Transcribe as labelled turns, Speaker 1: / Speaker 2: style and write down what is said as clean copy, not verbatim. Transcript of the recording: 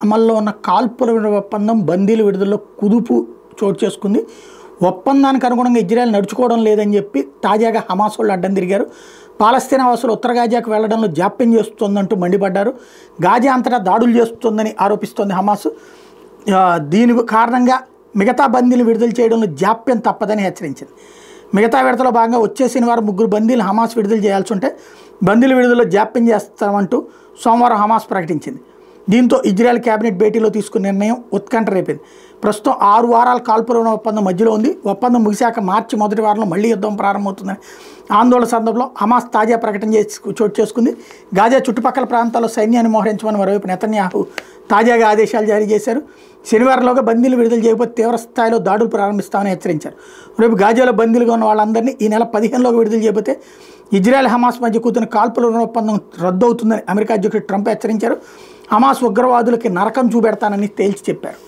Speaker 1: అమల్లో ఉన్న కాల్పుల ఒప్పందం బందీల విడుదలలో కుదుపు చోటు చేసుకుంది. ఒప్పందానికి అనుగుణంగా ఇజ్రాయెల్ నడుచుకోవడం లేదని చెప్పి తాజాగా హమాస్ వాళ్ళు అడ్డం తిరిగారు. పాలస్తీనా వాసులు ఉత్తర గాజాకు వెళ్లడంలో జాప్యం చేస్తోందంటూ మండిపడ్డారు. గాజా అంతటా దాడులు చేస్తోందని ఆరోపిస్తోంది హమాస్. దీని కారణంగా మిగతా బందీలు విడుదల చేయడంలో జాప్యం తప్పదని హెచ్చరించింది. మిగతా విడతలో భాగంగా వచ్చే శనివారం 3 బందీలు హమాస్ విడుదల చేయాల్సి ఉంటే బందీల విడుదలలో జాప్యం చేస్తామంటూ సోమవారం హమాస్ ప్రకటించింది. దీంతో ఇజ్రాయెల్ కేబినెట్ భేటీలో తీసుకున్న నిర్ణయం ఉత్కంఠ రేపింది. ప్రస్తుతం 6 వారాల కాల్పుల ఒప్పందం మధ్యలో ఉంది. ఒప్పందం ముగిశాక మార్చి మొదటి వారంలో మళ్లీ యుద్ధం ప్రారంభమవుతుందని ఆందోళన సందర్భంలో హమాస్ తాజా ప్రకటన చోటు చేసుకుంది. గాజా చుట్టుపక్కల ప్రాంతాల్లో సైన్యాన్ని మోహరించమని మరోవైపు నెతన్యాహు తాజాగా ఆదేశాలు జారీ చేశారు. శనివారంలోగా బందీలు విడుదల చేయకపోతే తీవ్ర స్థాయిలో దాడులు ప్రారంభిస్తామని హెచ్చరించారు. రేపు గాజాలో బందీలుగా ఉన్న వాళ్ళందరినీ ఈ నెల 15లోగా విడుదల చేయకపోతే ఇజ్రాయెల్ హమాస్ మధ్య కూతున్న కాల్పుల ఒప్పందం రద్దవుతుందని అమెరికా అధ్యక్షుడు ట్రంప్ హెచ్చరించారు. హమాస్ ఉగ్రవాదులకి నరకం చూపెడతానని తేల్చి చెప్పారు.